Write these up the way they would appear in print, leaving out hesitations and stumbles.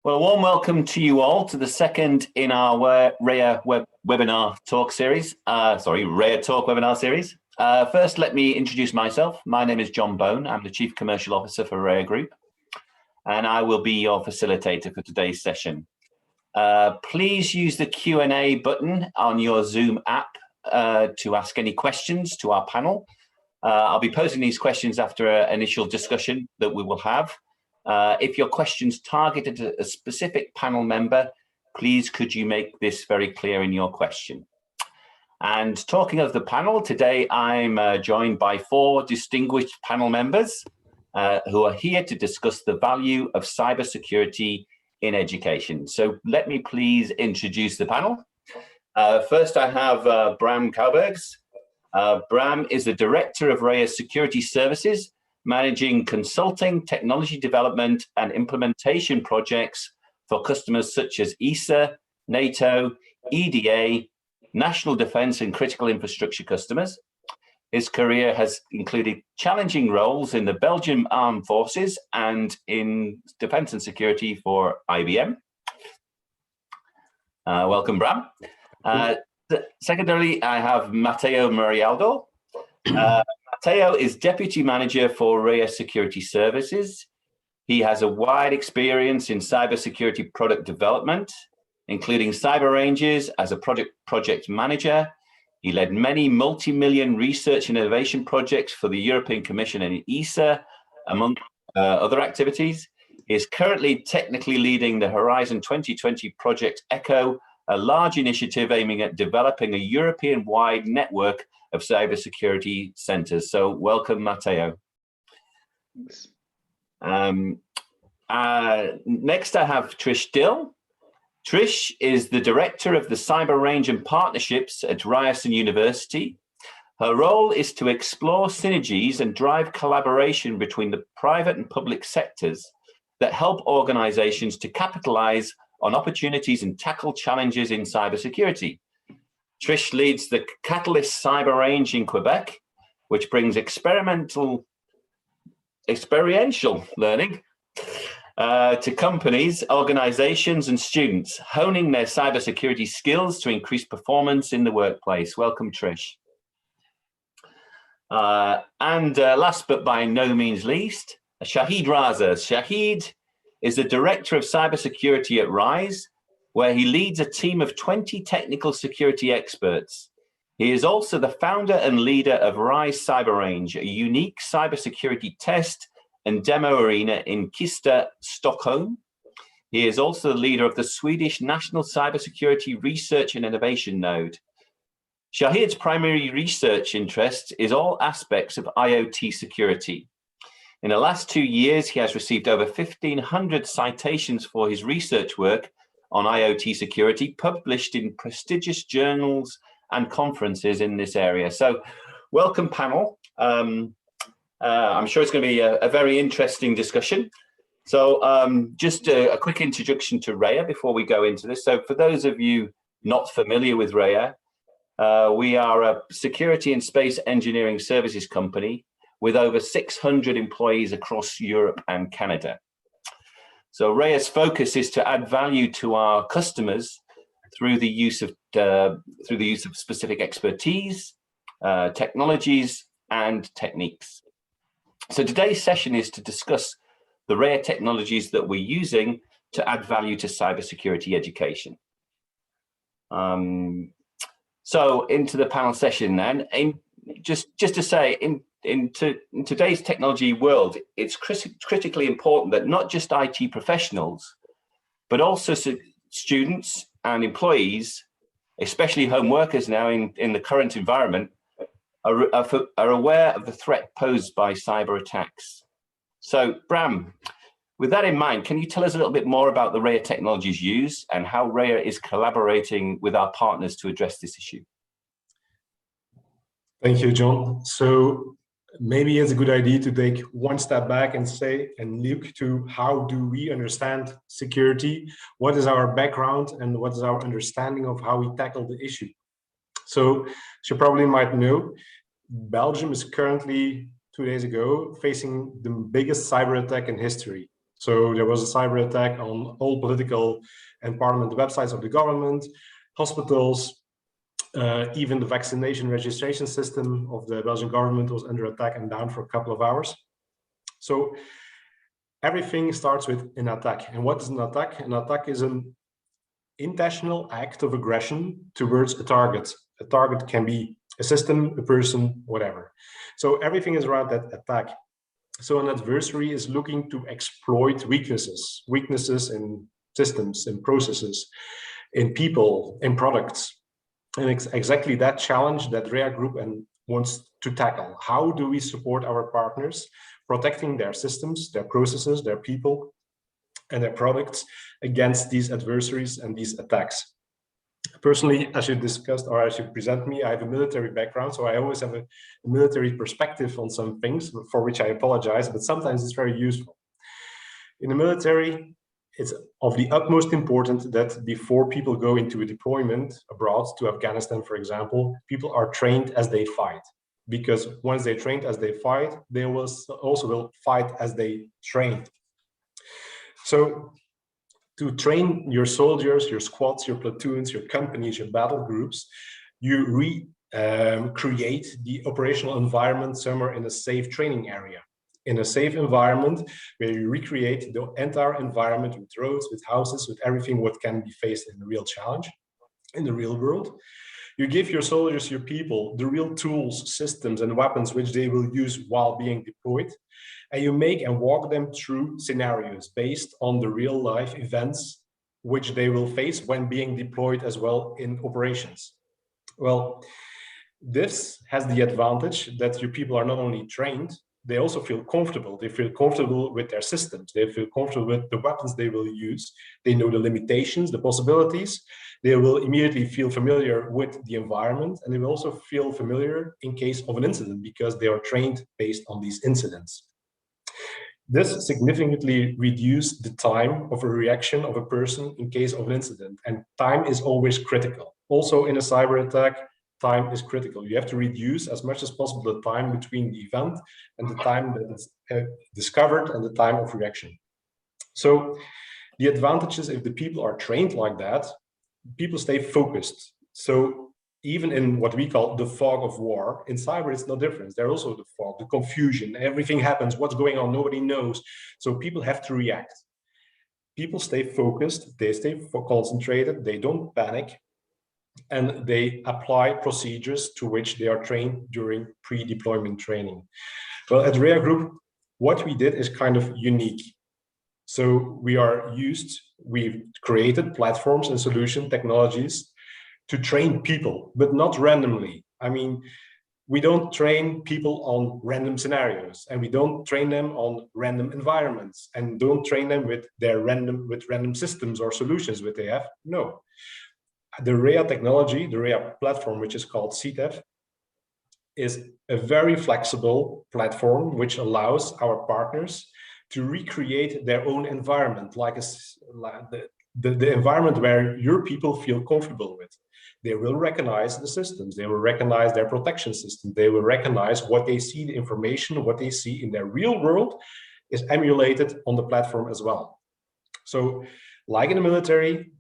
Well, a warm welcome to you all to the second in our RHEA webinar talk series. RHEA Talk webinar series. First, let me introduce myself. My name is John Bone. I'm the Chief Commercial Officer for RHEA Group, and I will be your facilitator for today's session. Please use the Q&A button on your Zoom app to ask any questions to our panel. I'll be posing these questions after an initial discussion that we will have. If your questions targeted at a specific panel member, please could you make this very clear in your question. And talking of the panel, today I'm joined by 4 distinguished panel members who are here to discuss the value of cybersecurity in education. So let me please introduce the panel. First I have Bram Koubergs. Bram is the Director of RHEA Security Services, managing consulting, technology development and implementation projects for customers such as ESA, NATO, EDA, national defense and critical infrastructure customers. His career has included challenging roles in the Belgian Armed Forces and in defense and security for IBM. Welcome, Bram. Secondarily, I have Matteo Murialdo. Matteo is Deputy Manager for RHEA Security Services. He has a wide experience in cybersecurity product development, including cyber ranges as a project manager. He led many multi-million research and innovation projects for the European Commission and ESA, among other activities. He is currently technically leading the Horizon 2020 Project ECHO, a large initiative aiming at developing a European-wide network of cybersecurity centers. So welcome, Matteo. Thanks. Next, I have Trish Dill. Trish is the Director of the Cyber Range and Partnerships at Ryerson University. Her role is to explore synergies and drive collaboration between the private and public sectors that help organizations to capitalize on opportunities and tackle challenges in cybersecurity. Trish leads the Catalyst Cyber Range in Quebec, which brings experiential learning to companies, organizations, and students, honing their cybersecurity skills to increase performance in the workplace. Welcome, Trish. And last but by no means least, Shahid Raza. Shahid is the Director of Cybersecurity at RISE, where he leads a team of 20 technical security experts. He is also the founder and leader of RISE Cyber Range, a unique cybersecurity test and demo arena in Kista, Stockholm. He is also the leader of the Swedish National Cybersecurity Research and Innovation Node. Shahid's primary research interest is all aspects of IoT security. In the last 2 years, he has received over 1,500 citations for his research work on IoT security, published in prestigious journals and conferences in this area. So welcome, panel. I'm sure it's going to be a very interesting discussion. So just a quick introduction to RHEA before we go into this. So for those of you not familiar with RHEA, we are a security and space engineering services company with over 600 employees across Europe and Canada. So RHEA's focus is to add value to our customers through the use of specific expertise, technologies, and techniques. So today's session is to discuss the RHEA technologies that we're using to add value to cybersecurity education. So into the panel session then. Just to say, in today's technology world, it's critically important that not just IT professionals, but also students and employees, especially home workers now in the current environment, are aware of the threat posed by cyber attacks. So Bram, with that in mind, can you tell us a little bit more about the RHEA technologies used and how RHEA is collaborating with our partners to address this issue? Thank you, John. So maybe it's a good idea to take one step back and look to how do we understand security, what is our background, and what is our understanding of how we tackle the issue. So as you probably might know, Belgium is currently 2 days ago facing the biggest cyber attack in history. So there was a cyber attack on all political and parliament websites of the government, hospitals, even the vaccination registration system of the Belgian government was under attack and down for a couple of hours. So everything starts with an attack. And what is an attack? An attack is an intentional act of aggression towards a target. A target can be a system, a person, whatever. So everything is around that attack. So an adversary is looking to exploit weaknesses in systems, in processes, in people, in products. And exactly that challenge that RHEA Group wants to tackle. How do we support our partners protecting their systems, their processes, their people, and their products against these adversaries and these attacks? Personally, as you discussed, or as you present me, I have a military background, so I always have a military perspective on some things, for which I apologize, but sometimes it's very useful. In the military, it's of the utmost importance that before people go into a deployment abroad to Afghanistan, for example, people are trained as they fight. Because once they're trained as they fight, they will also fight as they train. So to train your soldiers, your squads, your platoons, your companies, your battle groups, you create the operational environment somewhere in a safe training area. In a safe environment where you recreate the entire environment with roads, with houses, with everything what can be faced in the real challenge, in the real world. You give your soldiers, your people, the real tools, systems, and weapons which they will use while being deployed. And you make and walk them through scenarios based on the real life events which they will face when being deployed as well in operations. Well, this has the advantage that your people are not only trained, they also feel comfortable. They feel comfortable with their systems. They feel comfortable with the weapons they will use. They know the limitations, the possibilities. They will immediately feel familiar with the environment, and they will also feel familiar in case of an incident because they are trained based on these incidents. This significantly reduces the time of a reaction of a person in case of an incident, and time is always critical. Also in a cyber attack, time is critical. You have to reduce as much as possible the time between the event and the time that it's discovered and the time of reaction. So the advantages, if the people are trained like that, people stay focused. So even in what we call the fog of war, in cyber, it's no different. There's also the fog, the confusion, everything happens, what's going on, nobody knows. So people have to react. People stay focused, they stay concentrated, they don't panic, and they apply procedures to which they are trained during pre-deployment training. Well, at RHEA Group, what we did is kind of unique. So we've created platforms and solution technologies to train people, but not randomly. I mean, we don't train people on random scenarios, and we don't train them on random environments, and don't train them with random systems or solutions that they have. No. The RHEA technology, the RHEA platform, which is called CTEF, is a very flexible platform which allows our partners to recreate their own environment, like the environment where your people feel comfortable with. They will recognize the systems, they will recognize their protection system, they will recognize what they see, the information, what they see in their real world is emulated on the platform as well. So, like in the military,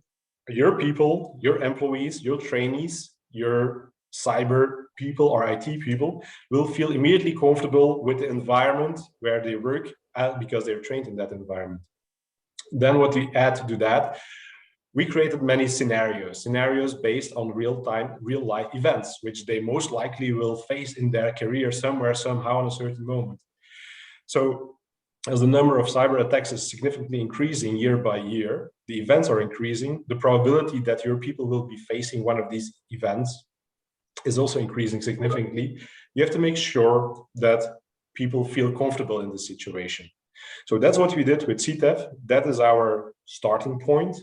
your people, your employees, your trainees, your cyber people or IT people will feel immediately comfortable with the environment where they work because they're trained in that environment. Then what we add to that, we created many scenarios based on real-time, real-life events, which they most likely will face in their career somewhere, somehow, in a certain moment. So as the number of cyber attacks is significantly increasing year by year, the events are increasing, the probability that your people will be facing one of these events is also increasing significantly. You have to make sure that people feel comfortable in the situation. So that's what we did with CTEF. That is our starting point.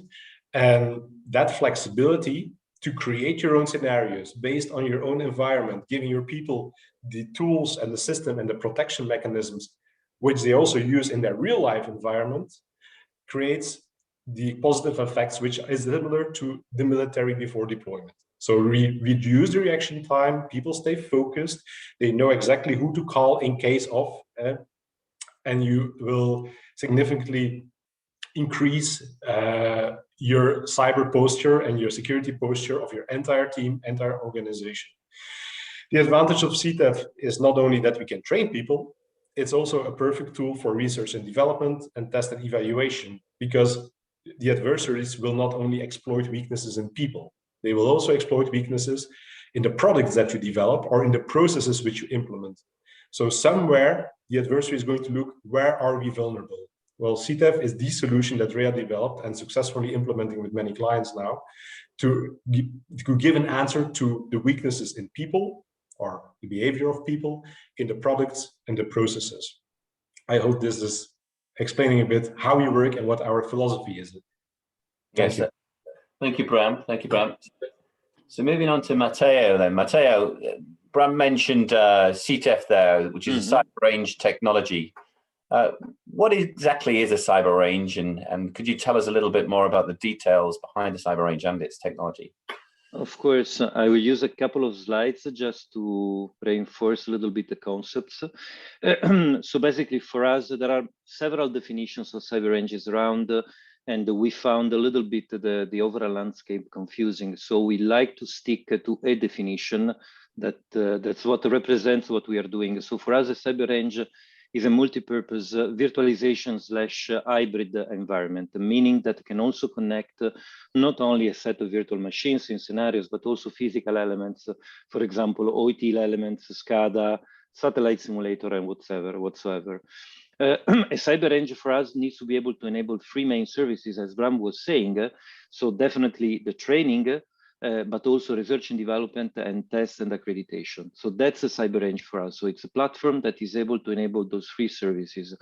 And that flexibility to create your own scenarios based on your own environment, giving your people the tools and the system and the protection mechanisms which they also use in their real life environment, creates the positive effects, which is similar to the military before deployment. So we reduce the reaction time, people stay focused, they know exactly who to call in case of, and you will significantly increase your cyber posture and your security posture of your entire team, entire organization. The advantage of CTEF is not only that we can train people, it's also a perfect tool for research and development and test and evaluation, because the adversaries will not only exploit weaknesses in people, they will also exploit weaknesses in the products that you develop or in the processes which you implement. So somewhere the adversary is going to look, where are we vulnerable? Well, CTEF is the solution that RHEA developed and successfully implementing with many clients now to give an answer to the weaknesses in people or the behavior of people in the products and the processes. I hope this is explaining a bit how we work and what our philosophy is. Thank you. Thank you, Bram. Thank you, Bram. So moving on to Matteo then. Matteo, Bram mentioned CTEF there, which is a cyber range technology. What exactly is a cyber range, and could you tell us a little bit more about the details behind the cyber range and its technology? Of course, I will use a couple of slides just to reinforce a little bit the concepts. So basically for us, there are several definitions of cyber ranges around, and we found a little bit the overall landscape confusing. So we like to stick to a definition that's what represents what we are doing. So for us, a cyber range is a multi-purpose virtualization/hybrid environment, meaning that can also connect not only a set of virtual machines in scenarios, but also physical elements, for example, OT elements, SCADA, satellite simulator, and whatsoever. A cyber range for us needs to be able to enable three main services, as Bram was saying. So definitely the training, but also research and development and test and accreditation. So that's a cyber range for us. So it's a platform that is able to enable those three services.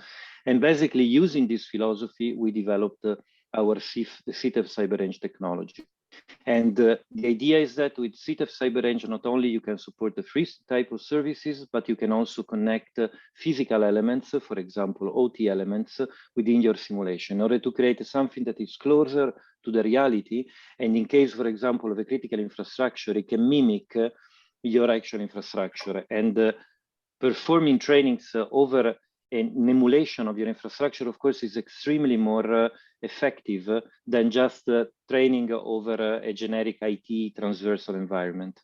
And basically using this philosophy, we developed our CTEF cyber range technology. And the idea is that with CTEF cyber range, not only you can support the three type of services, but you can also connect physical elements, for example, OT elements within your simulation in order to create something that is closer to the reality. And in case, for example, of a critical infrastructure, it can mimic your actual infrastructure. And performing trainings over an emulation of your infrastructure, of course, is extremely more effective than just training over a generic IT transversal environment.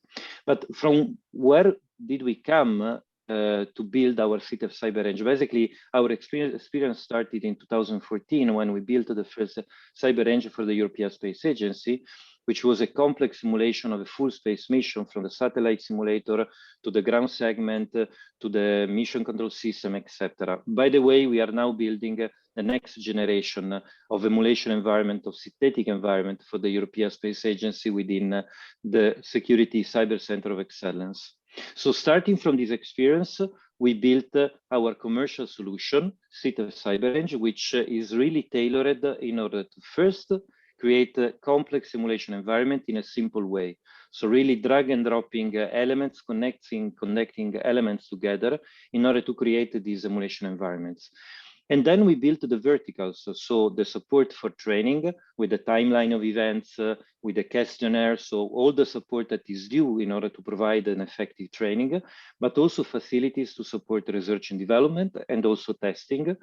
But from where did we come to build our CTEF cyber range? Basically, our experience started in 2014 when we built the first cyber range for the European Space Agency, which was a complex simulation of a full space mission, from the satellite simulator to the ground segment to the mission control system, etc. By the way, we are now building the next generation of emulation environment, of synthetic environment for the European Space Agency within the Security Cyber Center of Excellence. So starting from this experience, we built our commercial solution, CTEF cyber range, which is really tailored in order to first create a complex simulation environment in a simple way. So really drag and dropping elements, connecting elements together in order to create these emulation environments. And then we built the verticals, so the support for training with the timeline of events, with the questionnaire, so all the support that is due in order to provide an effective training, but also facilities to support research and development and also testing,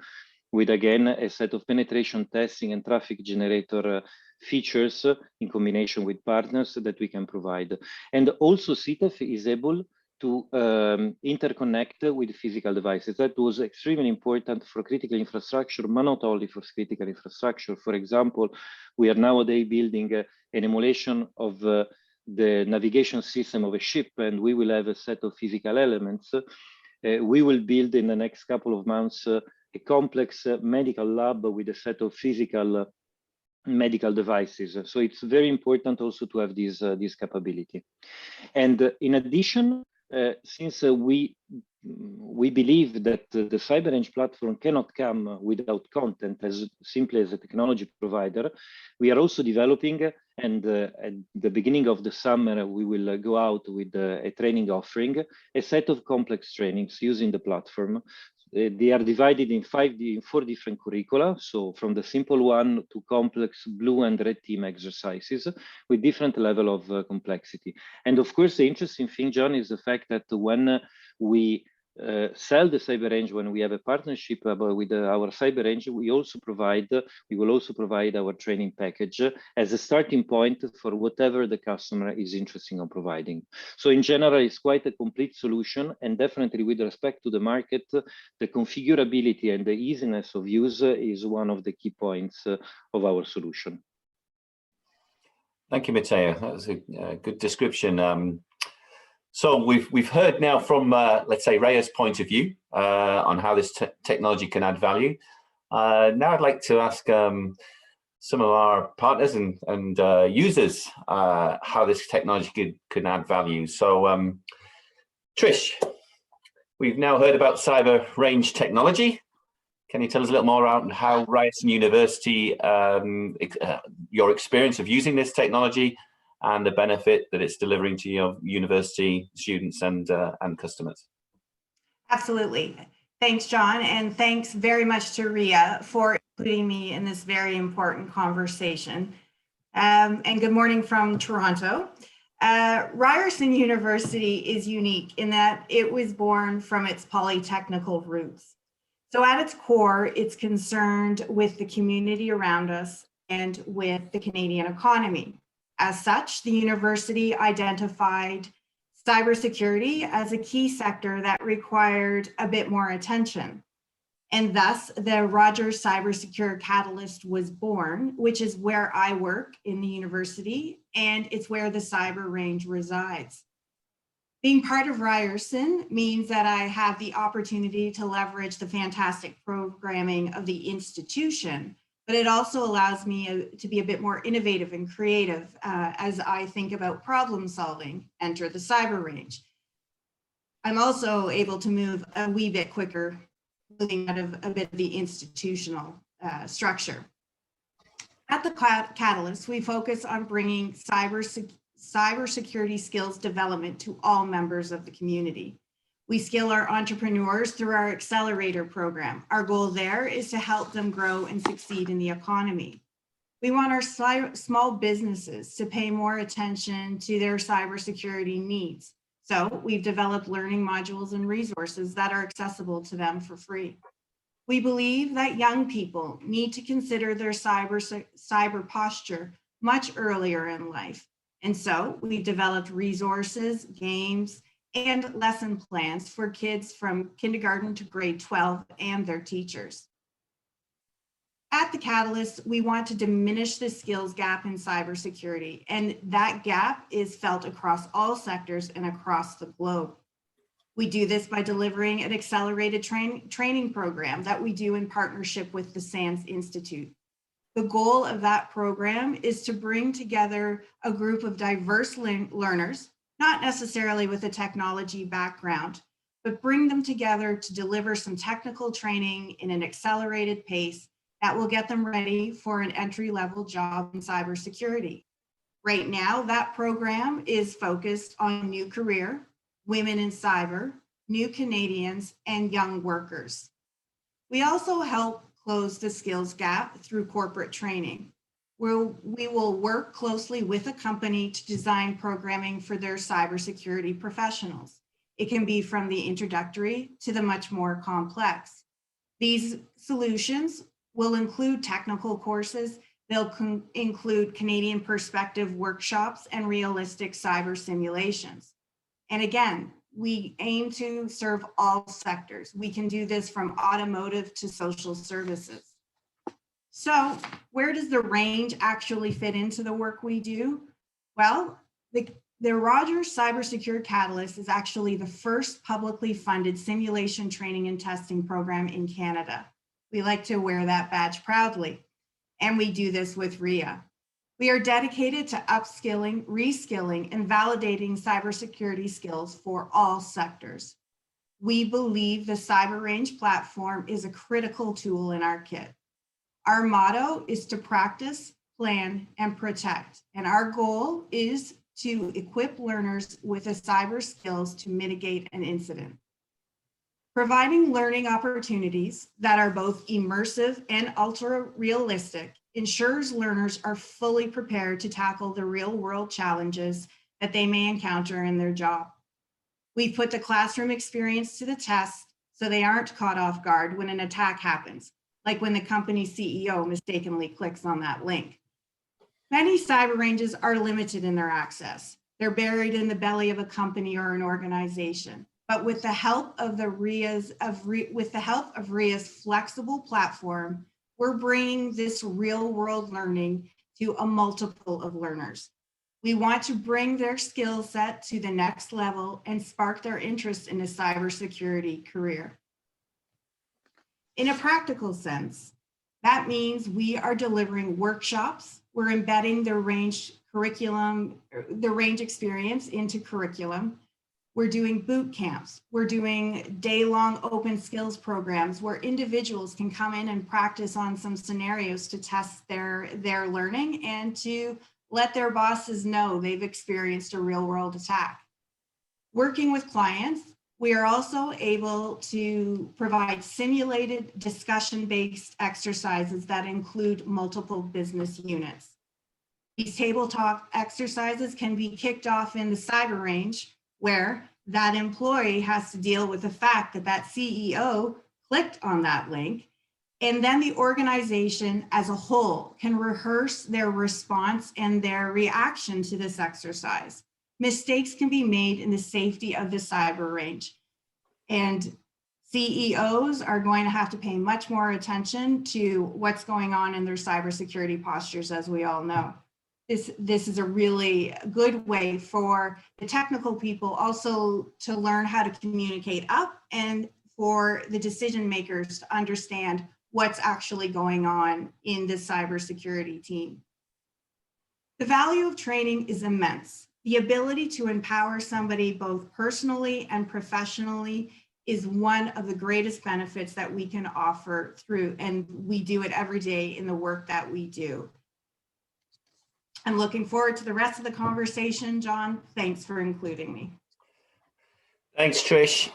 with again a set of penetration testing and traffic generator features in combination with partners that we can provide. And also CTEF is able to interconnect with physical devices. That was extremely important for critical infrastructure, but not only for critical infrastructure. For example, we are nowadays building an emulation of the navigation system of a ship, and we will have a set of physical elements. We will build in the next couple of months a complex medical lab with a set of physical medical devices. So it's very important also to have this capability. And in addition, since we believe that the cyber range platform cannot come without content as simply as a technology provider, we are also developing, and at the beginning of the summer, we will go out with a training offering, a set of complex trainings using the platform. They are divided in four different curricula. So from the simple one to complex blue and red team exercises with different level of complexity. And of course, the interesting thing, John, is the fact that when we sell the cyber range, when we have a partnership with our cyber range, we will also provide our training package as a starting point for whatever the customer is interested in providing. So in general, it's quite a complete solution, and definitely with respect to the market, the configurability and the easiness of use is one of the key points of our solution. Thank you, Matteo. That was a good description. So we've heard now from, let's say, RHEA's point of view on how this technology can add value. Now I'd like to ask some of our partners and users how this technology can add value. So Trish, we've now heard about cyber range technology. Can you tell us a little more about how Ryerson University, your experience of using this technology and the benefit that it's delivering to your university students and customers? Absolutely. Thanks, John, and thanks very much to RHEA for including me in this very important conversation. And good morning from Toronto. Ryerson University is unique in that it was born from its polytechnical roots. So at its core, it's concerned with the community around us and with the Canadian economy. As such, the university identified cybersecurity as a key sector that required a bit more attention. And thus, the Rogers Cybersecure Catalyst was born, which is where I work in the university, and it's where the cyber range resides. Being part of Ryerson means that I have the opportunity to leverage the fantastic programming of the institution, but it also allows me to be a bit more innovative and creative as I think about problem solving, enter the cyber range. I'm also able to move a wee bit quicker, moving out of a bit of the institutional structure. At the Catalyst, we focus on bringing cybersecurity skills development to all members of the community. We skill our entrepreneurs through our accelerator program. Our goal there is to help them grow and succeed in the economy. We want our small businesses to pay more attention to their cybersecurity needs. So we've developed learning modules and resources that are accessible to them for free. We believe that young people need to consider their cyber posture much earlier in life. And so we've developed resources, games, and lesson plans for kids from kindergarten to grade 12 and their teachers. At the Catalyst, we want to diminish the skills gap in cybersecurity, and that gap is felt across all sectors and across the globe. We do this by delivering an accelerated training program that we do in partnership with the SANS Institute. The goal of that program is to bring together a group of diverse learners, not necessarily with a technology background, but bring them together to deliver some technical training in an accelerated pace that will get them ready for an entry-level job in cybersecurity. Right now, that program is focused on new career, women in cyber, new Canadians, and young workers. We also help close the skills gap through corporate training, where we will work closely with a company to design programming for their cybersecurity professionals. It can be from the introductory to the much more complex. These solutions will include technical courses. They'll include Canadian perspective workshops and realistic cyber simulations. And again, we aim to serve all sectors. We can do this from automotive to social services. So where does the range actually fit into the work we do? Well, the Rogers Cybersecure Catalyst is actually the first publicly funded simulation training and testing program in Canada. We like to wear that badge proudly, and we do this with RHEA. We are dedicated to upskilling, reskilling, and validating cybersecurity skills for all sectors. We believe the Cyber Range platform is a critical tool in our kit. Our motto is to practice, plan, and protect, and our goal is to equip learners with the cyber skills to mitigate an incident. Providing learning opportunities that are both immersive and ultra-realistic ensures learners are fully prepared to tackle the real-world challenges that they may encounter in their job. We've put the classroom experience to the test so they aren't caught off guard when an attack happens, like when the company's CEO mistakenly clicks on that link. Many cyber ranges are limited in their access. They're buried in the belly of a company or an organization. But with the help of RHEA's flexible platform, we're bringing this real world learning to a multiple of learners. We want to bring their skill set to the next level and spark their interest in a cybersecurity career. In a practical sense, that means we are delivering workshops. We're embedding the range experience into curriculum. We're doing boot camps. We're doing day-long open skills programs where individuals can come in and practice on some scenarios to test their learning and to let their bosses know they've experienced a real-world attack. Working with clients, we are also able to provide simulated discussion-based exercises that include multiple business units. These tabletop exercises can be kicked off in the cyber range, where that employee has to deal with the fact that that CEO clicked on that link, and then the organization as a whole can rehearse their response and their reaction to this exercise. Mistakes can be made in the safety of the cyber range, and CEOs are going to have to pay much more attention to what's going on in their cybersecurity postures, as we all know. This is a really good way for the technical people also to learn how to communicate up and for the decision makers to understand what's actually going on in the cybersecurity team. The value of training is immense. The ability to empower somebody both personally and professionally is one of the greatest benefits that we can offer through, and we do it every day in the work that we do. I'm looking forward to the rest of the conversation. John, thanks for including me. Thanks, Trish.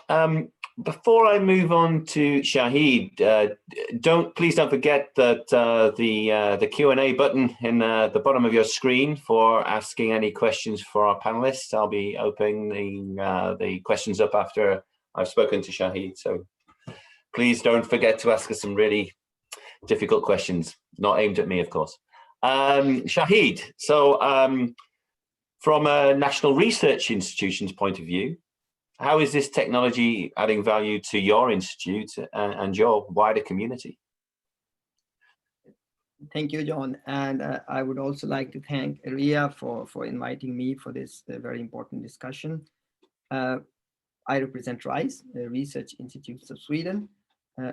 Before I move on to Shahid, please don't forget that the Q&A button in the bottom of your screen for asking any questions for our panelists. I'll be opening the questions up after I've spoken to Shahid. So please don't forget to ask us some really difficult questions, not aimed at me, of course. Shahid, so from a national research institution's point of view, how is this technology adding value to your institute and your wider community? Thank you, John. And I would also like to thank RHEA for inviting me for this very important discussion. I represent RISE, Research Institutes of Sweden.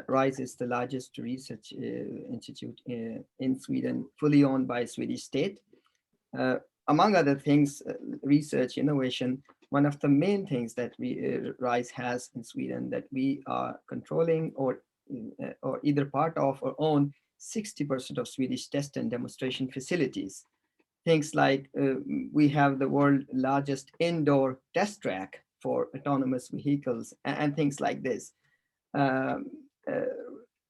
RISE is the largest research institute in Sweden, fully owned by Swedish state. Among other things, research, innovation, one of the main things that RISE has in Sweden that we are controlling or either part of or own 60% of Swedish test and demonstration facilities. Things like we have the world's largest indoor test track for autonomous vehicles and things like this.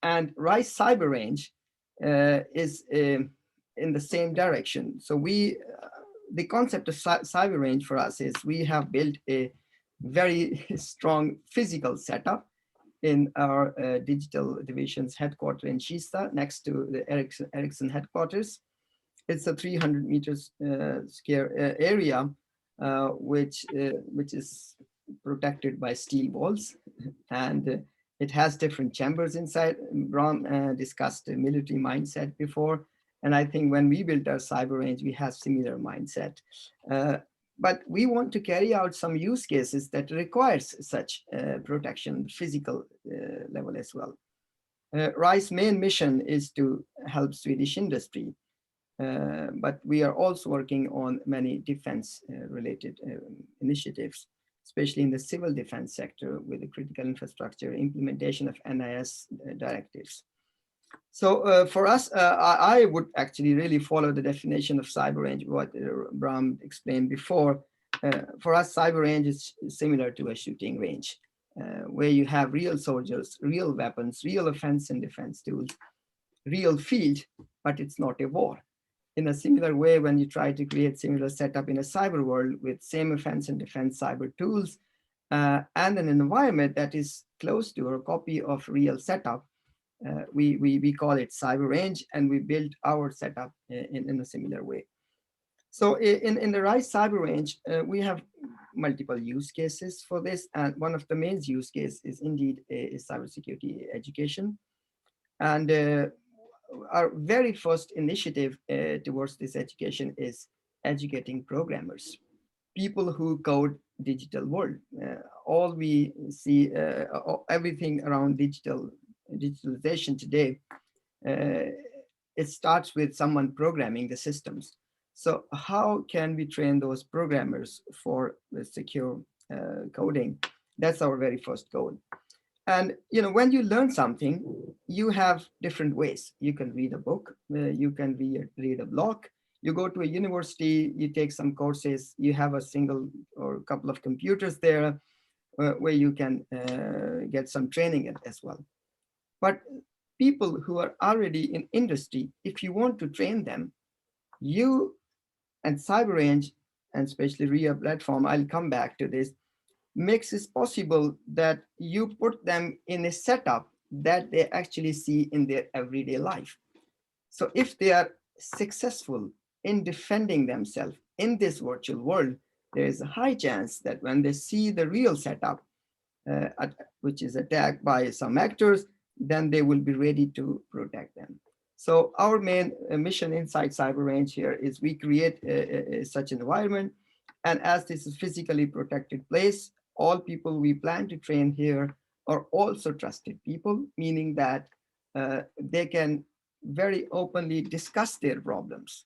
And RISE Cyber Range is in the same direction. So the concept of cyber range for us is we have built a very strong physical setup in our digital division's headquarters in Kista, next to the Ericsson headquarters. It's a 300 meters square area, which is protected by steel walls, and it has different chambers inside. Bram discussed the military mindset before. And I think when we built our cyber range, we have similar mindset. But we want to carry out some use cases that requires such protection, physical level as well. RISE's main mission is to help Swedish industry, but we are also working on many defense related initiatives, especially in the civil defense sector with the critical infrastructure, implementation of NIS directives. So for us, I would actually really follow the definition of cyber range, what Bram explained before. For us, cyber range is similar to a shooting range, where you have real soldiers, real weapons, real offense and defense tools, real field, but it's not a war. In a similar way, when you try to create similar setup in a cyber world with same offense and defense cyber tools, and an environment that is close to or a copy of real setup. We call it cyber range, and we built our setup in a similar way. So in the RHEA cyber range, we have multiple use cases for this, and one of the main use cases is indeed is cybersecurity education. And our very first initiative towards this education is educating programmers, people who code digital world. All we see, everything around digitalization today, it starts with someone programming the systems. So how can we train those programmers for the secure coding? That's our very first goal. And when you learn something, you have different ways. You can read a book, you can read a blog, you go to a university, you take some courses, you have a single or a couple of computers there where you can get some training as well. But people who are already in industry, if you want to train them, you and CyberRange, and especially RHEA platform, I'll come back to this, makes it possible that you put them in a setup that they actually see in their everyday life. So if they are successful in defending themselves in this virtual world, there is a high chance that when they see the real setup, which is attacked by some actors, then they will be ready to protect them. So our main mission inside CyberRange here is we create such an environment. And as this is a physically protected place, all people we plan to train here are also trusted people, meaning that they can very openly discuss their problems,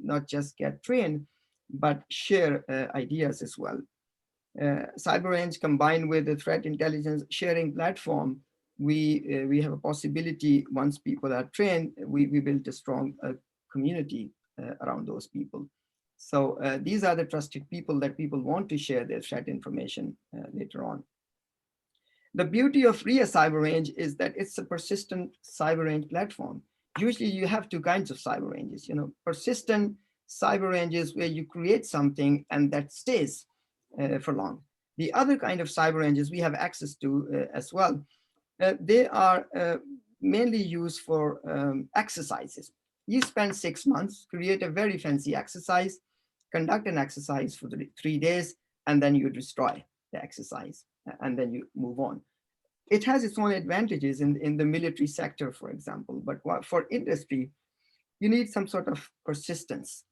not just get trained, but share ideas as well. CyberRange combined with the threat intelligence sharing platform, we have a possibility, once people are trained, we build a strong community around those people. So these are the trusted people that people want to share their threat information later on. The beauty of RHEA CyberRange is that it's a persistent CyberRange platform. Usually you have two kinds of CyberRanges, persistent CyberRanges where you create something and that stays for long. The other kind of CyberRanges we have access to as well. They are mainly used for exercises. You spend 6 months, create a very fancy exercise, conduct an exercise for 3 days, and then you destroy the exercise, and then you move on. It has its own advantages in the military sector, for example, but for industry, you need some sort of persistence.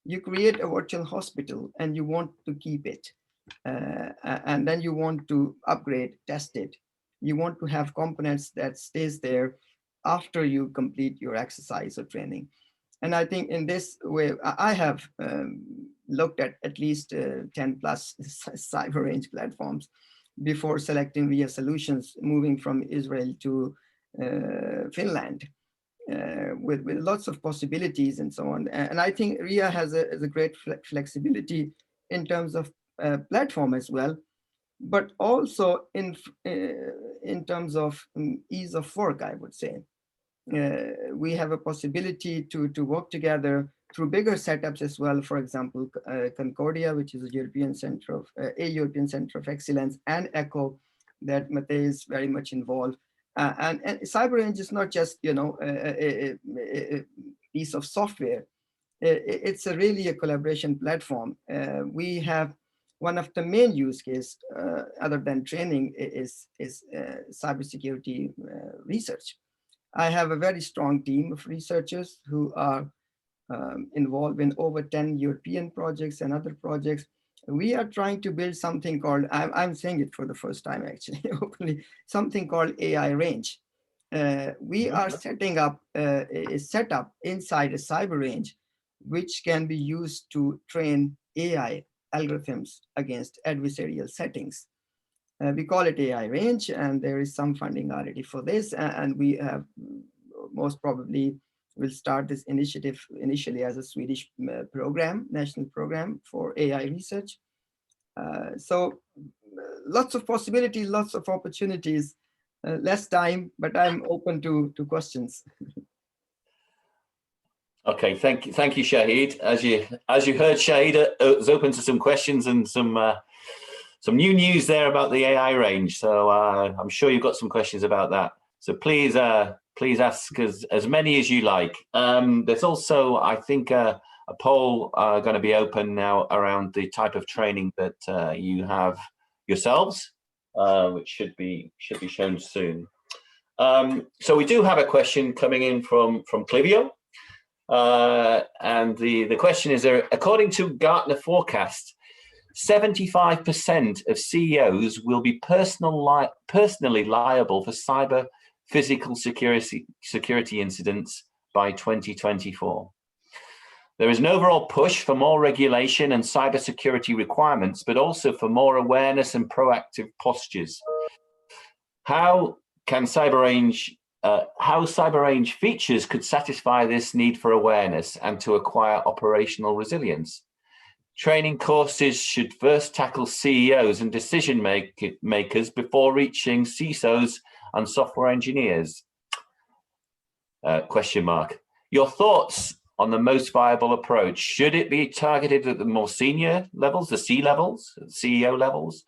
You create a virtual hospital and you want to keep it, and then you want to upgrade, test it. You want to have components that stays there after you complete your exercise or training. And I think in this way, I have looked at least 10 plus CyberRange platforms before selecting RHEA solutions, moving from Israel to Finland, with lots of possibilities and so on. And I think RHEA has a great flexibility in terms of platform as well, but also in terms of ease of work, I would say. We have a possibility to work together through bigger setups as well. For example, Concordia, which is a European Center of Excellence, and ECHO, that Matej is very much involved. And CyberRange is not just a piece of software. It's really a collaboration platform. We have one of the main use cases, other than training, is cybersecurity research. I have a very strong team of researchers who are involved in over 10 European projects and other projects. We are trying to build something called, I'm saying it for the first time actually, openly, something called AI range. We are setting up a setup inside a cyber range, which can be used to train AI algorithms against adversarial settings. We call it AI range, and there is some funding already for this. And we have most probably will start this initiative initially as a Swedish program, national program for AI research. So lots of possibilities, lots of opportunities, less time, but I'm open to questions. Okay, thank you, Shahid. As you heard, Shahid is open to some questions and some some new news there about the AI range. So I'm sure you've got some questions about that. So please ask as many as you like. There's also, I think, a poll going to be open now around the type of training that you have yourselves, which should be shown soon. So we do have a question coming in from Clivio. And the question is, according to Gartner forecast, 75% of CEOs will be personally liable for cyber physical security incidents by 2024. There is an overall push for more regulation and cybersecurity requirements, but also for more awareness and proactive postures. How CyberRange features could satisfy this need for awareness and to acquire operational resilience? Training courses should first tackle CEOs and decision makers before reaching CISOs and software engineers? Question mark. Your thoughts on the most viable approach? Should it be targeted at the more senior levels, the C levels, CEO levels,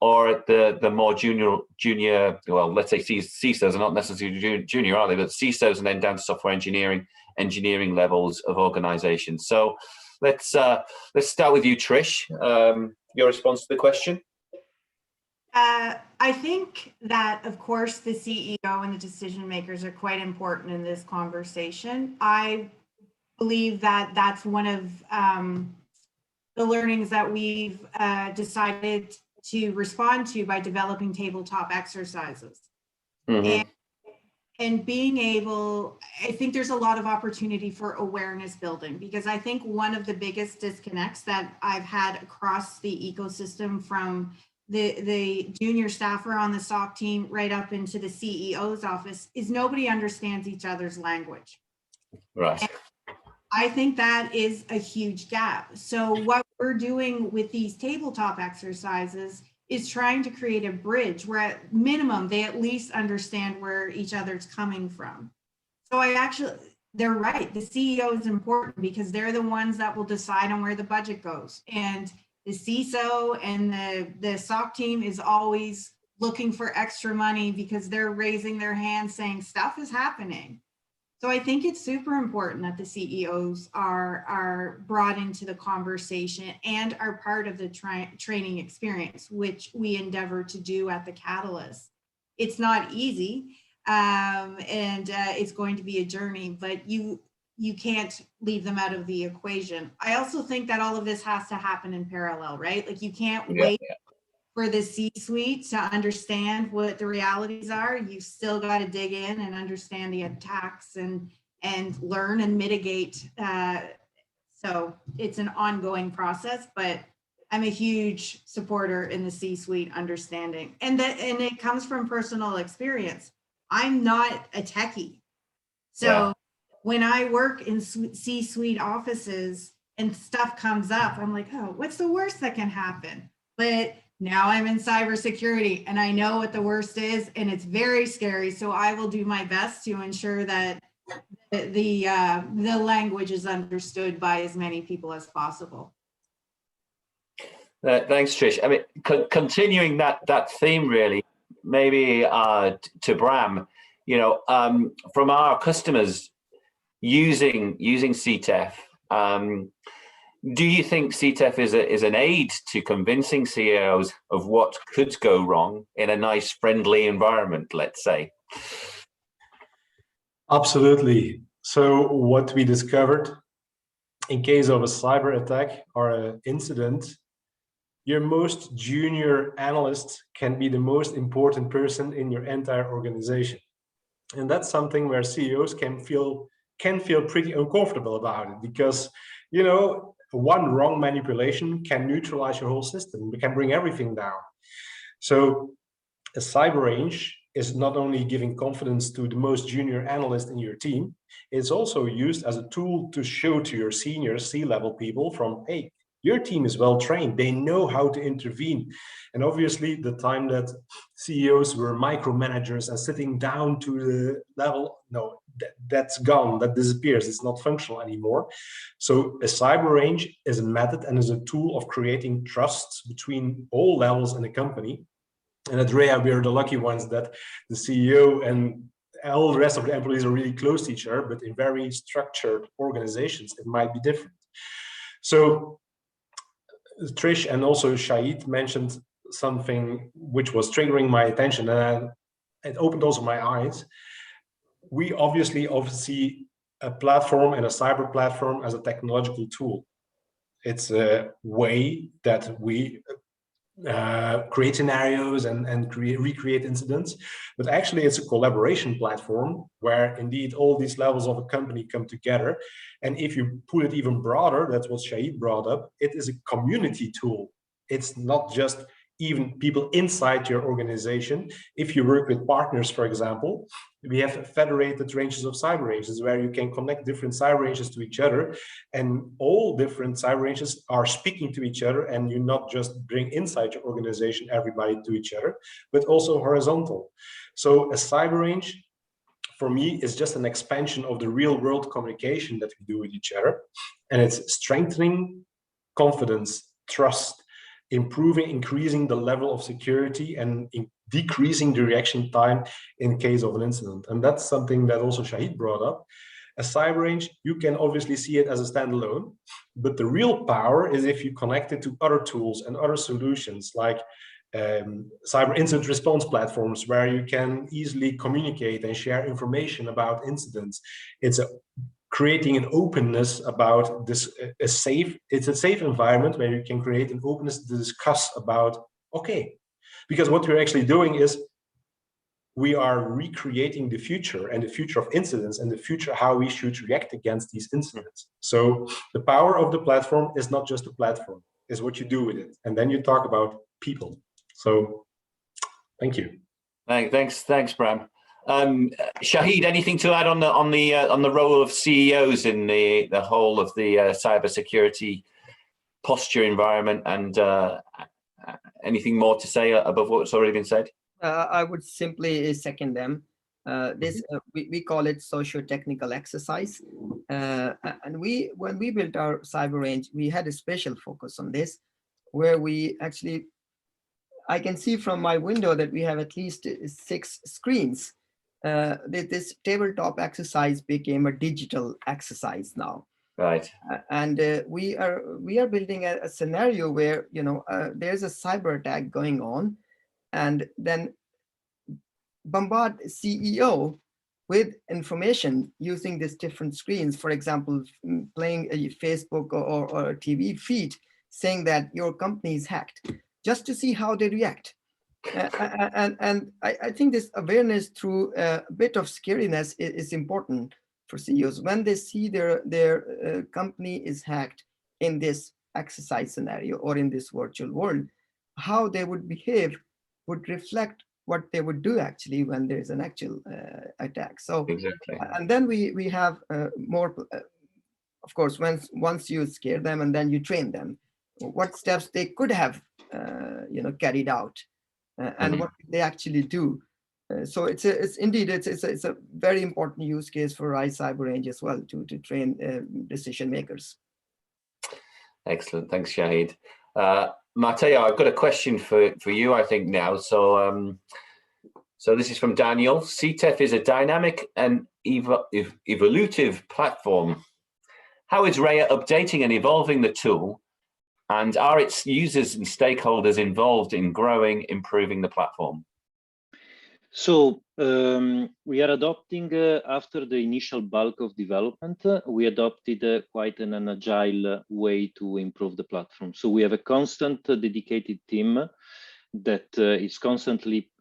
or at the more junior, well, let's say CISOs are not necessarily junior, are they? But CISOs and then down to software engineering levels of organizations. So let's start with you, Trish. Your response to the question? I think that, of course, the CEO and the decision makers are quite important in this conversation. I believe that that's one of the learnings that we've decided to respond to by developing tabletop exercises. Mm-hmm. And being able, I think there's a lot of opportunity for awareness building, because I think one of the biggest disconnects that I've had across the ecosystem, from the junior staffer on the SOC team right up into the CEO's office, is nobody understands each other's language. Right. And I think that is a huge gap. So what we're doing with these tabletop exercises is trying to create a bridge where at minimum they at least understand where each other's coming from. So they're right, the CEO is important because they're the ones that will decide on where the budget goes. And the CISO and the SOC team is always looking for extra money because they're raising their hand saying stuff is happening. So I think it's super important that the CEOs are brought into the conversation and are part of the training experience, which we endeavor to do at the Catalyst. It's not easy, and it's going to be a journey, but you can't leave them out of the equation. I also think that all of this has to happen in parallel, right? Like, you can't wait for the C-suite to understand what the realities are. You've still got to dig in and understand the attacks and learn and mitigate. So it's an ongoing process, but I'm a huge supporter in the C-suite understanding. And it comes from personal experience. I'm not a techie. So when I work in C-suite offices and stuff comes up, I'm like, oh, what's the worst that can happen? But now I'm in cybersecurity and I know what the worst is, and it's very scary. So I will do my best to ensure that the language is understood by as many people as possible. Thanks, Trish. I mean, continuing that theme, really, maybe to Bram, from our customers using CTEF, do you think CTEF is an aid to convincing CEOs of what could go wrong in a nice, friendly environment, let's say? Absolutely. So what we discovered, in case of a cyber attack or an incident, your most junior analyst can be the most important person in your entire organization. And that's something where CEOs can feel pretty uncomfortable about it, because, one wrong manipulation can neutralize your whole system. It can bring everything down. So a cyber range is not only giving confidence to the most junior analyst in your team, it's also used as a tool to show to your senior C-level people from, hey, your team is well trained. They know how to intervene. And obviously the time that CEOs were micromanagers and sitting down to the level, no, that's gone, that disappears, it's not functional anymore. So a cyber range is a method and is a tool of creating trust between all levels in a company. And at RHEA, we are the lucky ones that the CEO and all the rest of the employees are really close to each other, but in very structured organizations, it might be different. So Trish and also Shahid mentioned something which was triggering my attention, and it opened also my eyes. We obviously see a platform and a cyber platform as a technological tool. It's a way that we create scenarios and recreate incidents, but actually it's a collaboration platform where indeed all these levels of a company come together. And if you put it even broader, that's what Shahid brought up, it is a community tool. It's not just even people inside your organization. If you work with partners, for example, we have federated ranges of cyber ranges where you can connect different cyber ranges to each other, and all different cyber ranges are speaking to each other, and you not just bring inside your organization everybody to each other, but also horizontal. So a cyber range for me is just an expansion of the real world communication that we do with each other, and it's strengthening confidence, trust, increasing the level of security, and decreasing the reaction time in case of an incident. And that's something that also Shahid brought up. A cyber range, you can obviously see it as a standalone, but the real power is if you connect it to other tools and other solutions like cyber incident response platforms where you can easily communicate and share information about incidents. It's creating an openness about this, it's a safe environment where you can create an openness to discuss about, okay, because what we're actually doing is we are recreating the future and the future of incidents and the future how we should react against these incidents. So the power of the platform is not just a platform, is what you do with it. And then you talk about people. So thank you. Thanks, Bram. Shahid, anything to add on the role of CEOs in the whole of the cybersecurity posture environment, and anything more to say above what's already been said? I would simply second them. We call it socio-technical exercise, and when we built our cyber range, we had a special focus on this, where we actually, I can see from my window that we have at least 6 screens. This tabletop exercise became a digital exercise now. Right. And we are building a scenario where, you know, there's a cyber attack going on, and then bombard CEO with information using these different screens. For example, playing a Facebook or a TV feed saying that your company is hacked, just to see how they react. And I think this awareness through a bit of scariness is important for CEOs. When they see their company is hacked in this exercise scenario or in this virtual world, how they would behave would reflect what they would do actually when there's an actual attack. So exactly. And then we have more, of course, once you scare them and then you train them, what steps they could have carried out, and what they actually do. So it's a very important use case for RHEA Cyber Range as well, to train decision makers. Excellent, thanks, Shahid. Matteo, I've got a question for you, I think now. So this is from Daniel. CTEF is a dynamic and evolutive platform. How is RHEA updating and evolving the tool? And are its users and stakeholders involved in improving the platform? So we are adopting, after the initial bulk of development, we adopted quite an agile way to improve the platform. So we have a constant dedicated team that is constantly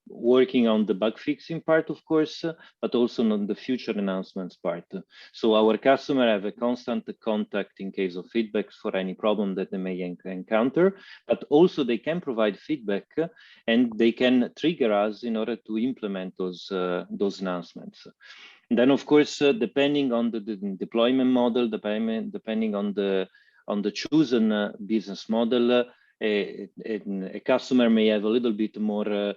working on the bug fixing part, of course, but also on the future announcements part. So our customer have a constant contact in case of feedbacks for any problem that they may encounter, but also they can provide feedback and they can trigger us in order to implement those announcements. And then, of course, depending on the deployment model, depending on the chosen business model, a customer may have a little bit more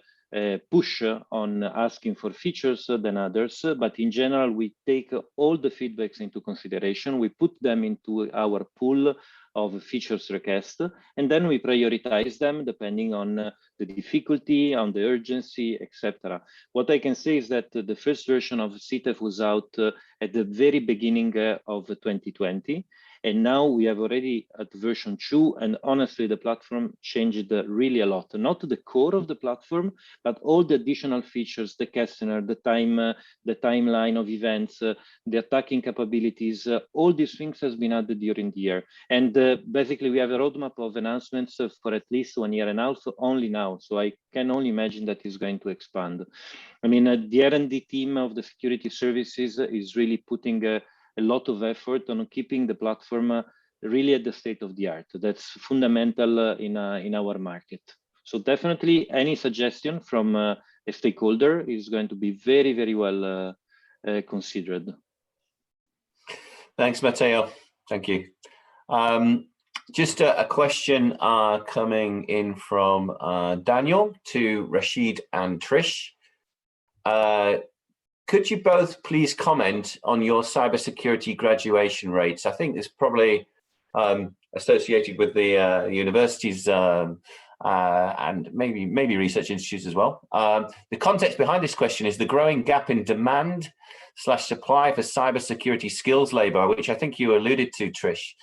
push on asking for features than others, but in general, we take all the feedbacks into consideration. We put them into our pool of features requests, and then we prioritize them depending on the difficulty, on the urgency, etc. What I can say is that the first version of CTEF was out at the very beginning of 2020. And now we have already at version 2, and honestly, the platform changed really a lot. Not the core of the platform, but all the additional features, the questionnaire, the timeline of events, the attacking capabilities, all these things has been added during the year. And basically, we have a roadmap of announcements for at least 1.5 years only now. So I can only imagine that it's going to expand. I mean, the R&D team of the security services is really putting a lot of effort on keeping the platform really at the state of the art. That's fundamental in our market. So definitely any suggestion from a stakeholder is going to be very, very well considered. Thanks, Matteo. Thank you. Just a question coming in from Daniel to Rashid and Trish. Could you both please comment on your cybersecurity graduation rates? I think it's probably associated with the universities and maybe research institutes as well. The context behind this question is the growing gap in demand / supply for cybersecurity skills labor, which I think you alluded to, Trish.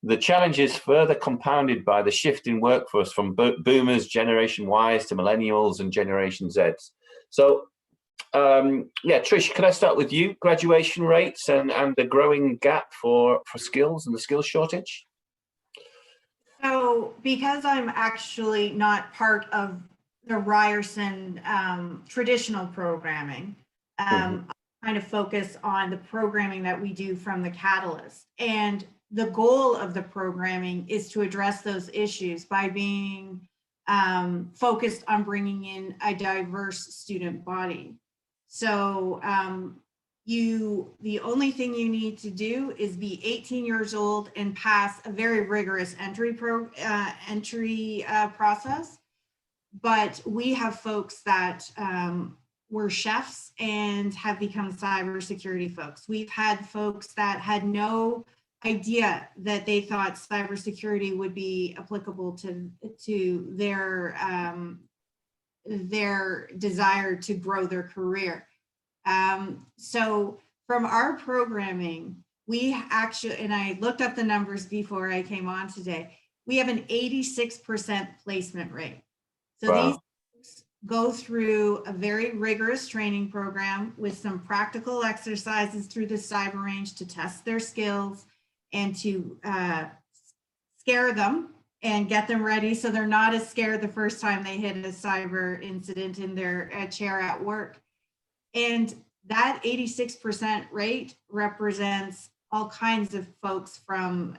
The challenge is further compounded by the shift in workforce from boomers, Generation Ys to millennials and Generation Zs. So yeah, Trish, can I start with you? Graduation rates and the growing gap for skills and the skills shortage? So because I'm actually not part of the Ryerson traditional programming, I kind of focus on the programming that we do from the Catalyst. And the goal of the programming is to address those issues by being focused on bringing in a diverse student body. So the only thing you need to do is be 18 years old and pass a very rigorous entry process. But we have folks that were chefs and have become cybersecurity folks. We've had folks that had no idea that they thought cybersecurity would be applicable to their desire to grow their career. So from our programming, we actually, and I looked up the numbers before I came on today, we have an 86% placement rate. So wow. These folks go through a very rigorous training program with some practical exercises through the cyber range to test their skills and to scare them and get them ready so they're not as scared the first time they hit a cyber incident in their chair at work. And that 86% rate represents all kinds of folks from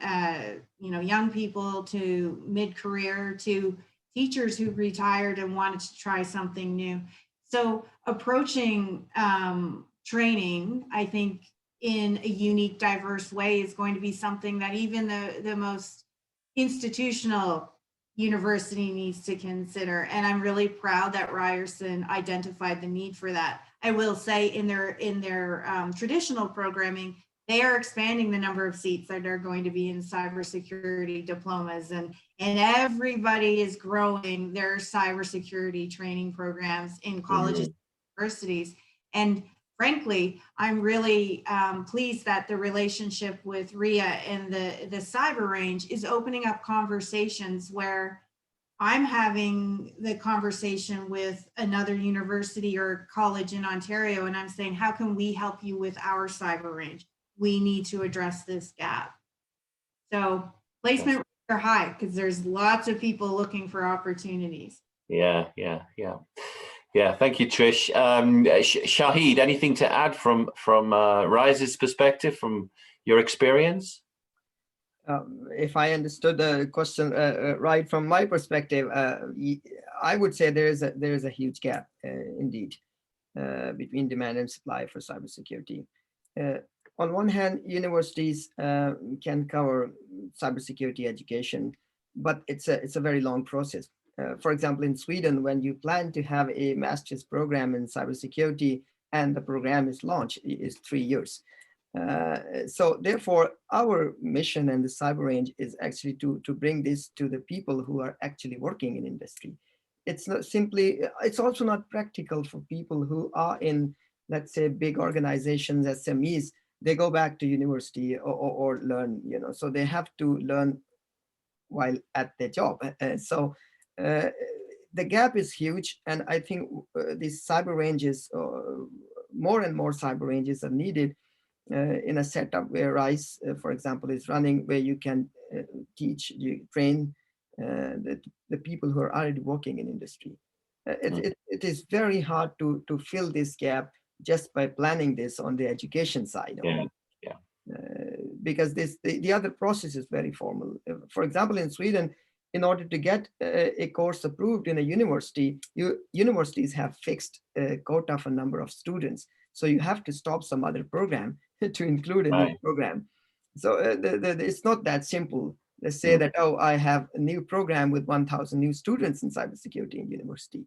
young people to mid-career to teachers who retired and wanted to try something new. So approaching training, I think, in a unique, diverse way is going to be something that even the most institutional university needs to consider. And I'm really proud that Ryerson identified the need for that. I will say in their traditional programming, they are expanding the number of seats that are going to be in cybersecurity diplomas, and everybody is growing their cybersecurity training programs in colleges and universities. And frankly, I'm really pleased that the relationship with RHEA and the cyber range is opening up conversations where I'm having the conversation with another university or college in Ontario, and I'm saying, how can we help you with our cyber range? We need to address this gap. So placement rates are high because there's lots of people looking for opportunities. Yeah. Thank you, Trish. Shahid, anything to add from Rise's perspective, from your experience? If I understood the question right, from my perspective, I would say there is a huge gap indeed between demand and supply for cybersecurity. On one hand, universities can cover cybersecurity education, but it's a very long process. For example, in Sweden, when you plan to have a master's program in cybersecurity and the program is launched, is 3 years. So therefore, our mission and the cyber range is actually to bring this to the people who are actually working in industry. It's not simply, it's also not practical for people who are in, let's say, big organizations, SMEs. They go back to university or learn, you know, so they have to learn while at their job. The gap is huge, and I think these cyber ranges, more and more cyber ranges are needed in a setup where RHEA, for example, is running, where you can teach, you train the people who are already working in industry. It is very hard to fill this gap just by planning this on the education side. Because the other process is very formal. For example, in Sweden, in order to get a course approved in a university, universities have fixed quota for number of students. So you have to stop some other program to include a new program. So it's not that simple. Let's say that, oh, I have a new program with 1,000 new students in cybersecurity in university.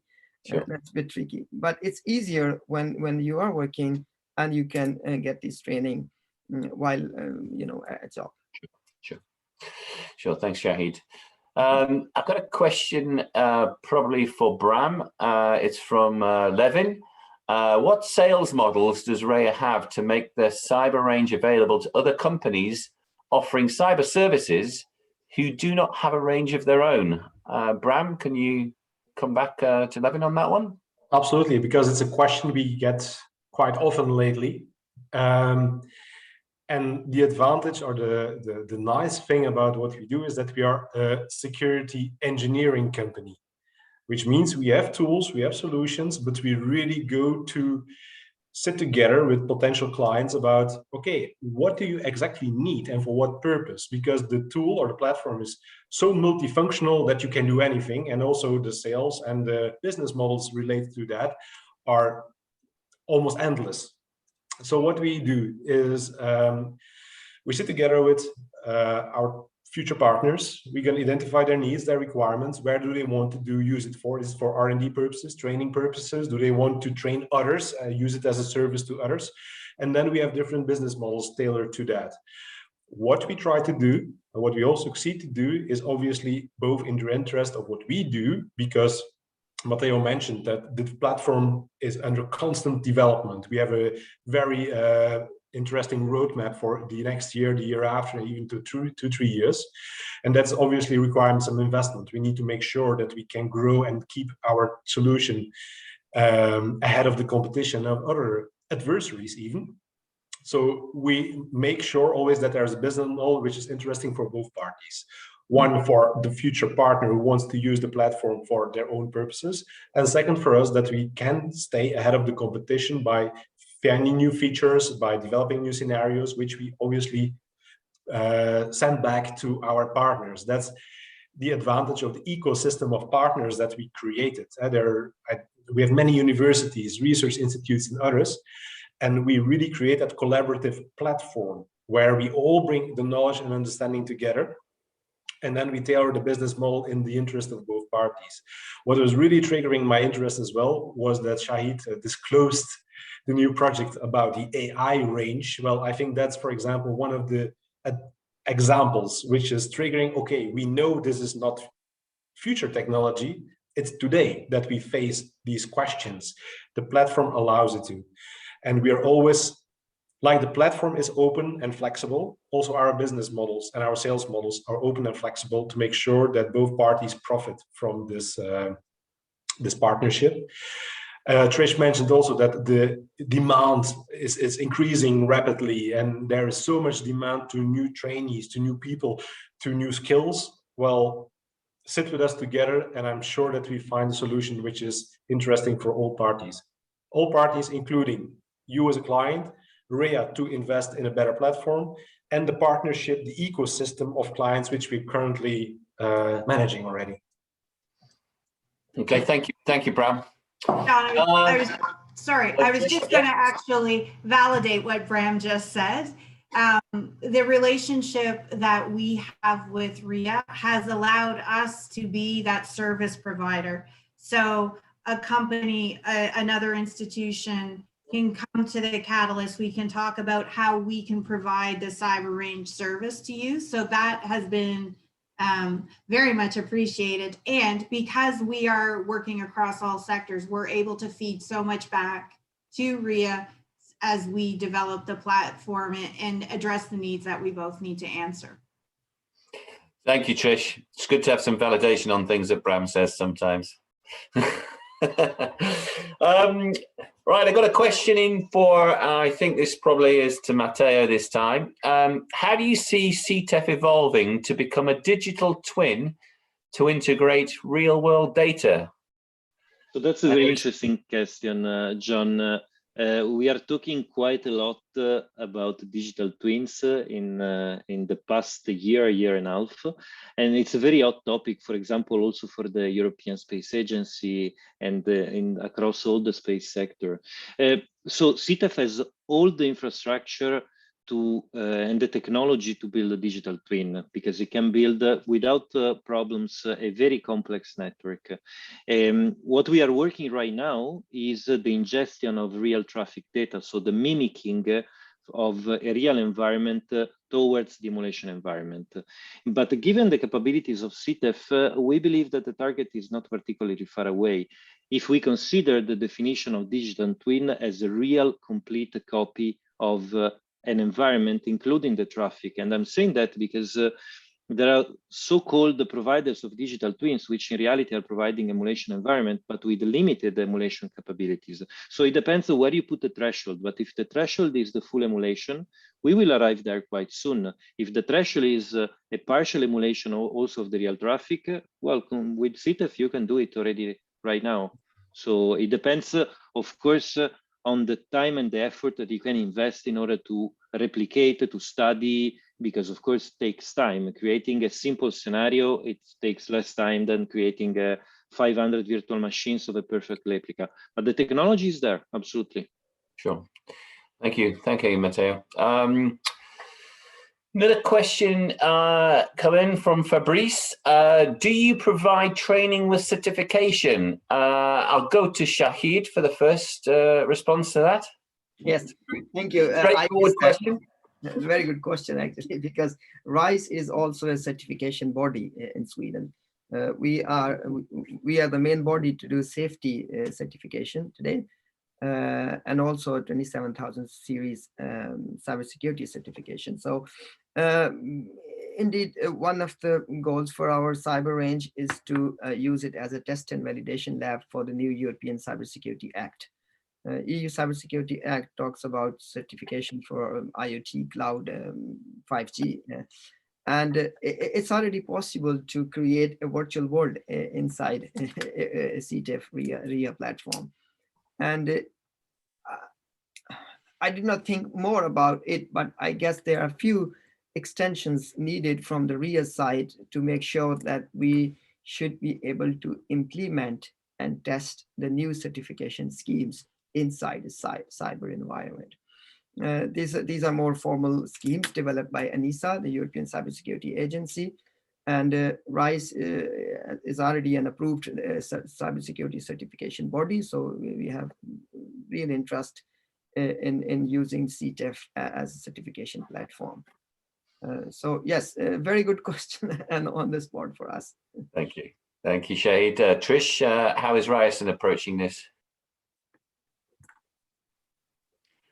That's a bit tricky, but it's easier when you are working and you can get this training while you know, at a job. Sure. Thanks, Shahid. I've got a question probably for Bram. It's from Levin. What sales models does RHEA have to make their cyber range available to other companies offering cyber services who do not have a range of their own? Bram, can you come back to Levin on that one? Absolutely, because it's a question we get quite often lately. And the advantage or the nice thing about what we do is that we are a security engineering company, which means we have tools, we have solutions, but we really go to sit together with potential clients about, okay, what do you exactly need and for what purpose? Because the tool or the platform is so multifunctional that you can do anything. And also the sales and the business models related to that are almost endless. So what we do is we sit together with our future partners. We can identify their needs, their requirements. Where do they want to use it for? Is it for R&D purposes, training purposes? Do they want to train others, use it as a service to others? And then we have different business models tailored to that. What we try to do, and what we also succeed to do, is obviously both in the interest of what we do, because Matteo mentioned that the platform is under constant development. We have a very interesting roadmap for the next year, the year after, even to 2-3 years. And that's obviously requiring some investment. We need to make sure that we can grow and keep our solution ahead of the competition of other adversaries even. So we make sure always that there's a business model which is interesting for both parties. One, for the future partner who wants to use the platform for their own purposes. And second, for us, that we can stay ahead of the competition by finding new features, by developing new scenarios, which we obviously send back to our partners. That's the advantage of the ecosystem of partners that we created. We have many universities, research institutes, and others, and we really create that collaborative platform where we all bring the knowledge and understanding together. And then we tailor the business model in the interest of both parties. What was really triggering my interest as well was that Shahid disclosed the new project about the AI range. Well, I think that's, for example, one of the examples which is triggering, okay, we know this is not future technology. It's today that we face these questions. The platform allows it to. And we are always, like the platform is open and flexible, also our business models and our sales models are open and flexible to make sure that both parties profit from this, this partnership. Trish mentioned also that the demand is increasing rapidly, and there is so much demand to new trainees, to new people, to new skills. Well, sit with us together, and I'm sure that we find a solution which is interesting for all parties. All parties, including you as a client, RHEA to invest in a better platform, and the partnership, the ecosystem of clients which we're currently managing already. Okay, thank you, Bram. I was just going to actually validate what Bram just said. the relationship that we have with RHEA has allowed us to be that service provider. So a company, another institution can come to the Catalyst. We can talk about how we can provide the cyber range service to you. So that has been very much appreciated. And because we are working across all sectors, we're able to feed so much back to RHEA as we develop the platform and address the needs that we both need to answer. Thank you, Trish. It's good to have some validation on things that Bram says sometimes. Right, I got a question in for, I think this probably is to Matteo this time. How do you see CTEF evolving to become a digital twin to integrate real world data? So that's a very interesting question, John. We are talking quite a lot about digital twins in the past year and a half, and it's a very hot topic, for example, also for the European Space Agency and across all the space sector. So CTEF has all the infrastructure and the technology to build a digital twin, because it can build without problems a very complex network. What we are working right now is the ingestion of real traffic data, so the mimicking of a real environment towards the emulation environment. But given the capabilities of CTEF, we believe that the target is not particularly far away if we consider the definition of digital twin as a real complete copy of an environment, including the traffic. And I'm saying that because there are so-called providers of digital twins, which in reality are providing emulation environment, but with limited emulation capabilities. So it depends on where you put the threshold. But if the threshold is the full emulation, we will arrive there quite soon. If the threshold is a partial emulation also of the real traffic, well, with CTEF, you can do it already right now. So it depends, of course, on the time and the effort that you can invest in order to replicate, to study, because of course it takes time. Creating a simple scenario, it takes less time than creating 500 virtual machines of a perfect replica. But the technology is there, absolutely. Sure. Thank you, Matteo. Another question coming from Fabrice. Do you provide training with certification? I'll go to Shahid for the first response to that. Yes, thank you. Straightforward question. Very good question, actually, because RISE is also a certification body in Sweden. We are the main body to do safety certification today, and also 27,000 series cybersecurity certification. So indeed, one of the goals for our cyber range is to use it as a test and validation lab for the new European Cybersecurity Act. EU Cybersecurity Act talks about certification for IoT, cloud, 5G, and it's already possible to create a virtual world inside a CTEF RHEA platform. And I did not think more about it, but I guess there are a few extensions needed from the RHEA side to make sure that we should be able to implement and test the new certification schemes inside the cyber environment. These are more formal schemes developed by ENISA, the European Cybersecurity Agency, and RISE is already an approved cybersecurity certification body. So we have real interest in using CTEF as a certification platform. So yes, a very good question and on the spot for us. Thank you, Shahid. Trish, how is Ryerson approaching this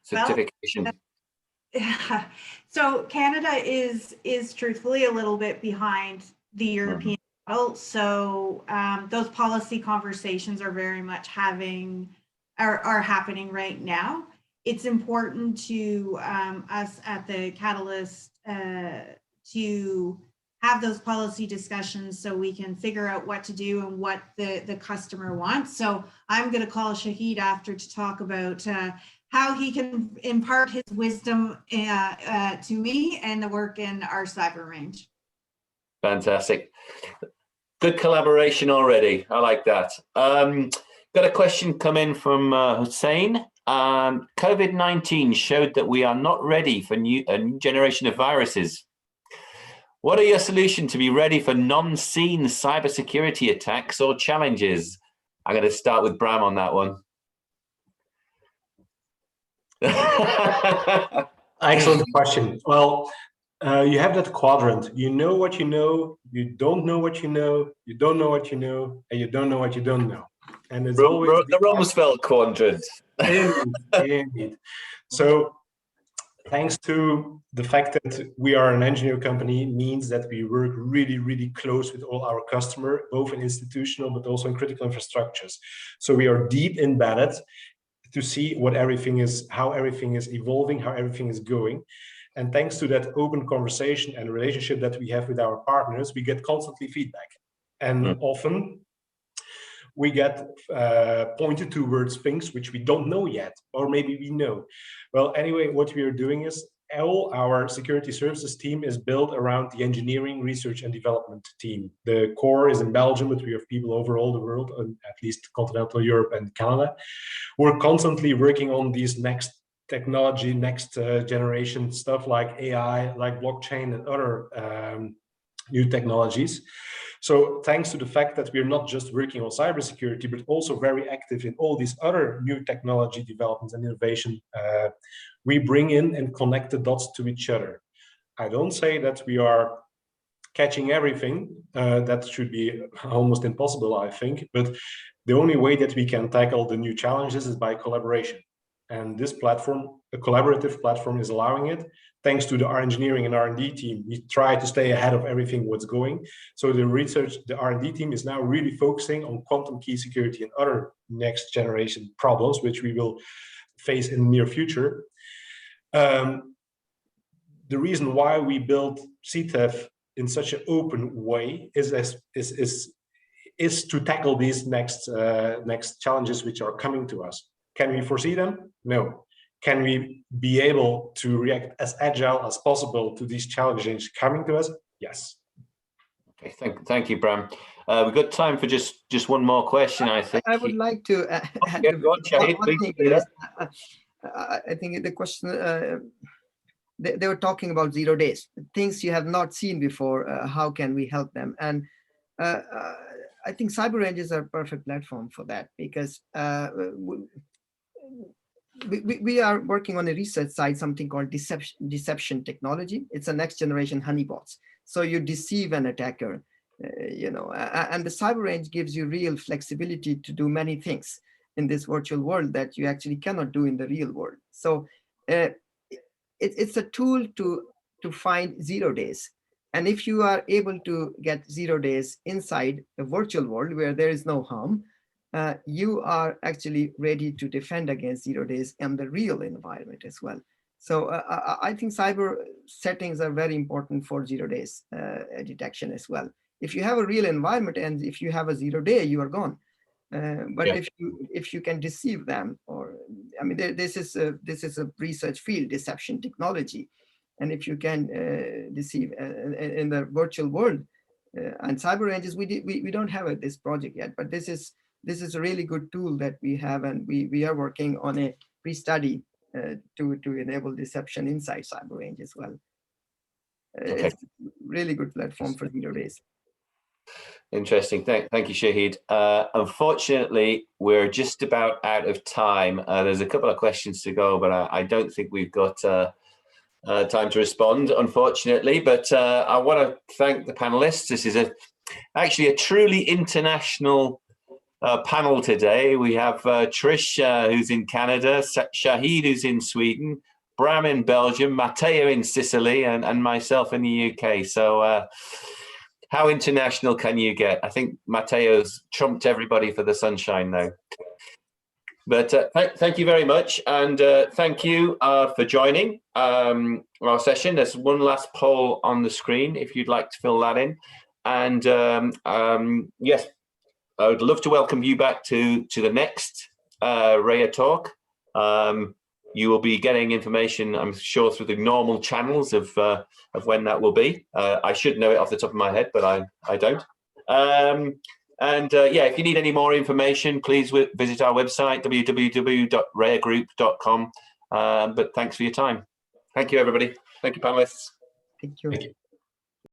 certification? Well, so Canada is truthfully a little bit behind the European model. So those policy conversations are very much happening right now. It's important to us at the Catalyst to have those policy discussions so we can figure out what to do and what the customer wants. So I'm going to call Shahid after to talk about how he can impart his wisdom to me and the work in our cyber range. Fantastic. Good collaboration already. I like that. Got a question come in from Hussein. COVID-19 showed that we are not ready for a new generation of viruses. What are your solutions to be ready for non-seen cybersecurity attacks or challenges? I'm going to start with Bram on that one. Excellent question. Well, you have that quadrant. You know what you know, you don't know what you know, you don't know what you know, and you don't know what you don't know. And it's always the Rumsfeld quadrant. Indeed. So thanks to the fact that we are an engineer company means that we work really, really close with all our customers, both in institutional, but also in critical infrastructures. So we are deep embedded to see what everything is, how everything is evolving, how everything is going. And thanks to that open conversation and relationship that we have with our partners, we get constantly feedback. And often we get pointed towards things which we don't know yet, or maybe we know. Well, anyway, what we are doing is all our security services team is built around the engineering, research, and development team. The core is in Belgium, but we have people over all the world, at least continental Europe and Canada. We're constantly working on these next technology, next generation stuff like AI, like blockchain and other new technologies. So thanks to the fact that we're not just working on cybersecurity, but also very active in all these other new technology developments and innovation, we bring in and connect the dots to each other. I don't say that we are catching everything. That should be almost impossible, I think. But the only way that we can tackle the new challenges is by collaboration. And this platform, a collaborative platform, is allowing it. Thanks to our engineering and R&D team, we try to stay ahead of everything what's going. So the R&D team is now really focusing on quantum key security and other next generation problems, which we will face in the near future. The reason why we built CTEF in such an open way is to tackle these next challenges which are coming to us. Can we foresee them? No. Can we be able to react as agile as possible to these challenges coming to us? Yes. Okay, thank you, Bram. We've got time for just one more question, I think. I would like to add go on, Shahid, please. I think the question, they were talking about 0 days, things you have not seen before, how can we help them? And I think CyberRange is a perfect platform for that, because we are working on a research side, something called deception technology. It's a next generation honeypots. So you deceive an attacker, and the CyberRange gives you real flexibility to do many things in this virtual world that you actually cannot do in the real world. So it's a tool to find 0 days. And if you are able to get 0 days inside a virtual world where there is no harm, you are actually ready to defend against 0 days in the real environment as well. So I think cyber settings are very important for 0 days detection as well. If you have a real environment and if you have a 0 day, you are gone. But if you can deceive them, or I mean, this is a research field, deception technology, and if you can deceive in the virtual world, and CyberRange, we don't have this project yet, but this is a really good tool that we have, and we are working on a pre-study to enable deception inside CyberRange as well. Okay. It's a really good platform for 0 days. Interesting. Thank you, Shahid. Unfortunately, we're just about out of time. There's a couple of questions to go, but I don't think we've got time to respond, unfortunately. But I want to thank the panelists. This is actually a truly international panel today. We have Trish, who's in Canada, Shahid, who's in Sweden, Bram in Belgium, Matteo in Sicily, and myself in the UK. So how international can you get? I think Matteo's trumped everybody for the sunshine now. But thank you very much. And thank you for joining our session. There's one last poll on the screen if you'd like to fill that in. And yes, I would love to welcome you back to the next RHEA Talk. You will be getting information, I'm sure, through the normal channels of when that will be. I should know it off the top of my head, but I don't. And yeah, if you need any more information, please visit our website, www.rheagroup.com. But thanks for your time. Thank you, everybody. Thank you, panelists. Thank you. Thank you.